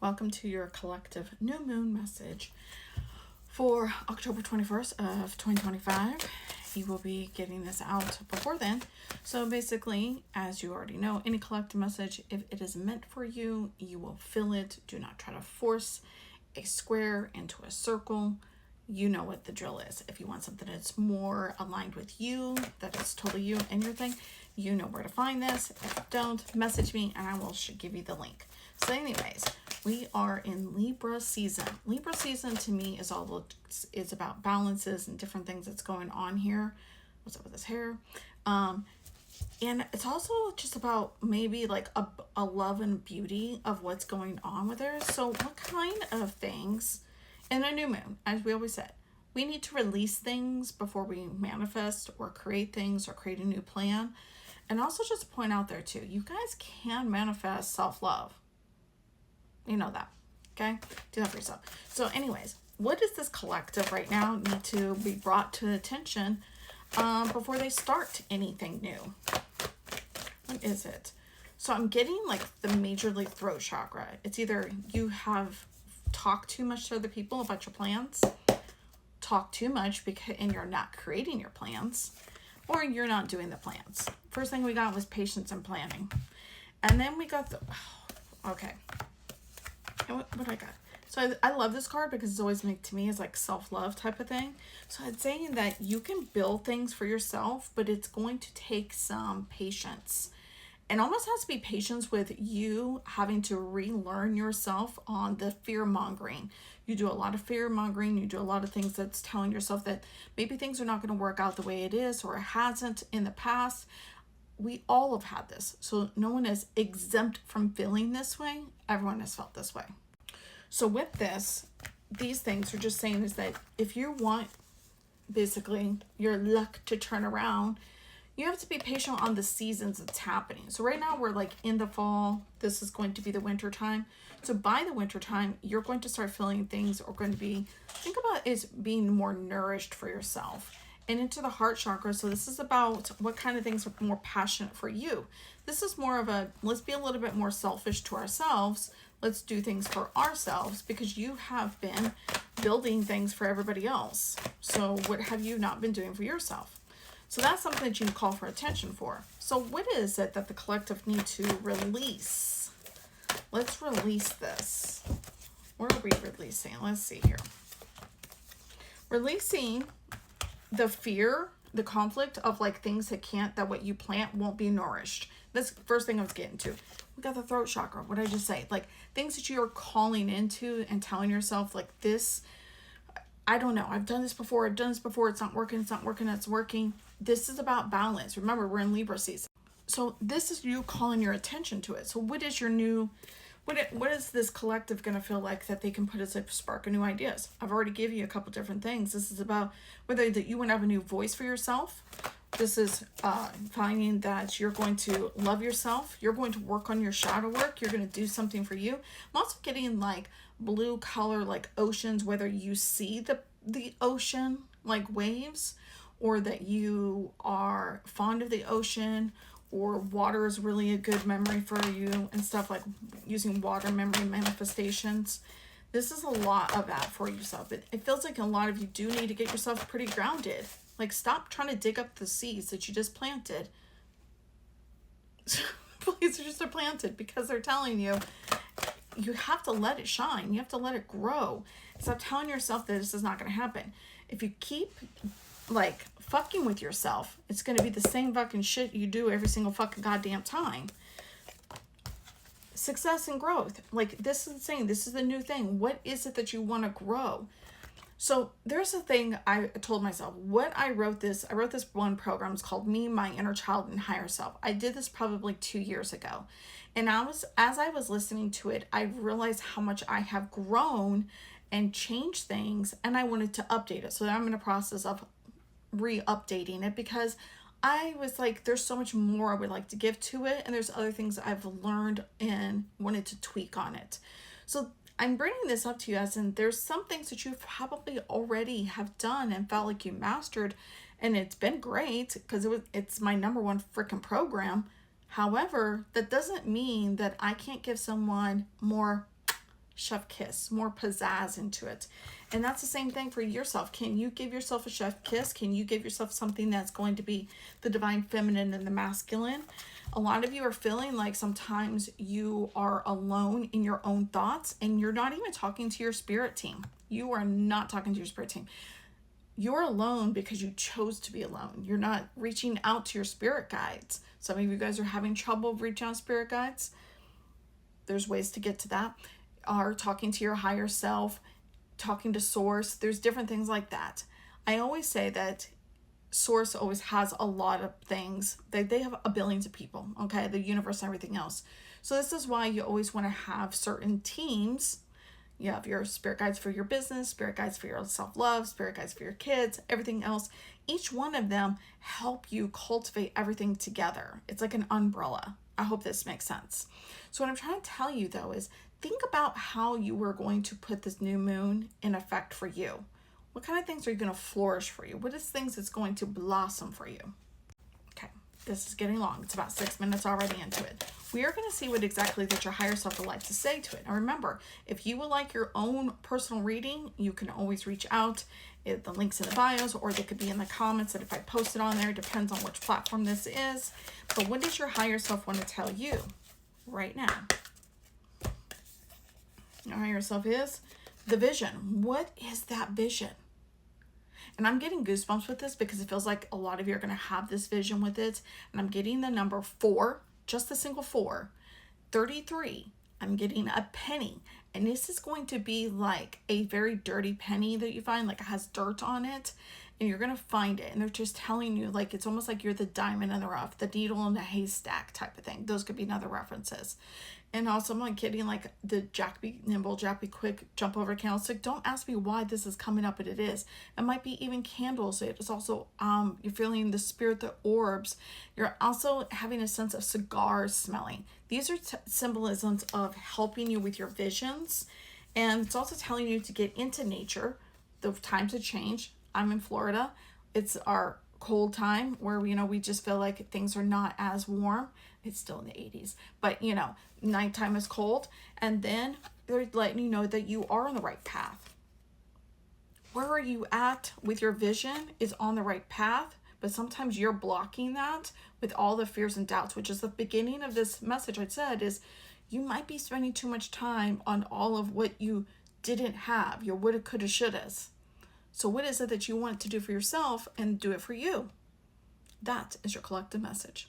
welcome to your collective new moon message for October 21st of 2025. You will be getting this out before then. So basically, as you already know, any collective message, if it is meant for you, you will feel it. Do not try to force a square into a circle. You know what the drill is. If you want something that's more aligned with you, that is totally you and your thing, you know where to find this. If you don't, message me and I will give you the link. So anyways, we are in Libra season. Libra season to me is about balances and different things that's going on here. What's up with his hair? And it's also just about maybe like a love and beauty of what's going on with her. So what kind of things in a new moon, as we always said, we need to release things before we manifest or create things or create a new plan. And also just point out there too, you guys can manifest self-love. You know that, okay? Do that for yourself. So anyways, what does this collective right now need to be brought to attention before they start anything new? What is it? So I'm getting like the majorly throat chakra. It's either you have talked too much to other people about your plans, talk too much and you're not creating your plans, or you're not doing the plans. First thing we got was patience and planning. And then we got okay. And what I got? So I love this card because it's always to me is like self-love type of thing. So it's saying that you can build things for yourself, but it's going to take some patience. And almost has to be patience with you having to relearn yourself on the fear mongering. You do a lot of fear mongering. You do a lot of things that's telling yourself that maybe things are not going to work out the way it is or it hasn't in the past. We all have had this. So no one is exempt from feeling this way. Everyone has felt this way. So with this, these things are just saying is that if you want basically your luck to turn around, you have to be patient on the seasons that's happening. So right now we're like in the fall. This is going to be the winter time. So by the winter time, you're going to start feeling things are going to be, think about it as being more nourished for yourself. And into the heart chakra. So this is about what kind of things are more passionate for you. This is more of a, let's be a little bit more selfish to ourselves. Let's do things for ourselves because you have been building things for everybody else. So what have you not been doing for yourself? So that's something that you can call for attention for. So what is it that the collective need to release? Let's release this. What are we releasing? Let's see here. Releasing the fear, the conflict of like things that what you plant won't be nourished. That's the first thing I was getting to. We got the throat chakra. What did I just say? Like things that you're calling into and telling yourself like this, I don't know. I've done this before. It's not working. It's working. This is about balance. Remember, we're in Libra season. So this is you calling your attention to it. So what is your new, what is this collective going to feel like that they can put as a spark of new ideas? I've already given you a couple different things. This is about whether that you want to have a new voice for yourself. This is finding that you're going to love yourself. You're going to work on your shadow work. You're going to do something for you. I'm also getting like blue color, like oceans, whether you see the ocean like waves or that you are fond of the ocean or water is really a good memory for you and stuff like using water memory manifestations. This is a lot of that for yourself. It feels like a lot of you do need to get yourself pretty grounded. Like stop trying to dig up the seeds that you just planted. Please just are planted because they're telling you you have to let it shine. You have to let it grow. Stop telling yourself that this is not going to happen. If you keep like fucking with yourself, it's going to be the same fucking shit you do every single fucking goddamn time. Success and growth. Like this is saying, this is the new thing. What is it that you want to grow? So there's a thing I told myself. I wrote this one program. It's called Me, My Inner Child, and Higher Self. I did this probably 2 years ago. And as I was listening to it, I realized how much I have grown and changed things. And I wanted to update it. So I'm in the process of re-updating it because I was like, there's so much more I would like to give to it. And there's other things I've learned and wanted to tweak on it. So I'm bringing this up to you as in there's some things that you probably already have done and felt like you mastered, and it's been great because it's my #1 freaking program. However, that doesn't mean that I can't give someone more chef kiss, more pizzazz into it. And that's the same thing for yourself. Can you give yourself a chef kiss? Can you give yourself something that's going to be the divine feminine and the masculine? A lot of you are feeling like sometimes you are alone in your own thoughts and you're not even talking to your spirit team. You are not talking to your spirit team. You're alone because you chose to be alone. You're not reaching out to your spirit guides. Some of you guys are having trouble reaching out to spirit guides. There's ways to get to that. Are talking to your higher self, talking to source. There's different things like that. I always say that source always has a lot of things. They have billions of people, okay? The universe and everything else. So this is why you always want to have certain teams. You have your spirit guides for your business, spirit guides for your self-love, spirit guides for your kids, everything else. Each one of them help you cultivate everything together. It's like an umbrella. I hope this makes sense. So what I'm trying to tell you though is think about how you were going to put this new moon in effect for you. What kind of things are you going to flourish for you? What is things that's going to blossom for you? Okay, this is getting long. It's about 6 minutes already into it. We are going to see what exactly that your higher self would like to say to it. Now remember, if you would like your own personal reading, you can always reach out. The link's in the bios, or they could be in the comments, and if I post it on there, depends on which platform this is. But what does your higher self want to tell you right now? Your higher self is the vision. What is that vision? And I'm getting goosebumps with this because it feels like a lot of you are going to have this vision with it. And I'm getting the number 4, just the single 4, 33. I'm getting a penny. And this is going to be like a very dirty penny that you find, like it has dirt on it. And you're going to find it. And they're just telling you, like, it's almost like you're the diamond in the rough, the needle in the haystack type of thing. Those could be another references. And also, I'm like kidding, like the Jack be nimble, Jack be quick, jump over candlestick. Don't ask me why this is coming up, but it is. It might be even candles. It's also, you're feeling the spirit, the orbs. You're also having a sense of cigars smelling. These are symbolisms of helping you with your visions. And it's also telling you to get into nature. The times have changed. I'm in Florida. It's our cold time where, we just feel like things are not as warm. It's still in the 80s, but nighttime is cold. And then they're letting you know that you are on the right path. Where are you at with your vision is on the right path, but sometimes you're blocking that with all the fears and doubts, which is the beginning of this message I said is you might be spending too much time on all of what you didn't have, your woulda, coulda, shouldas. So what is it that you want to do for yourself and do it for you? That is your collective message.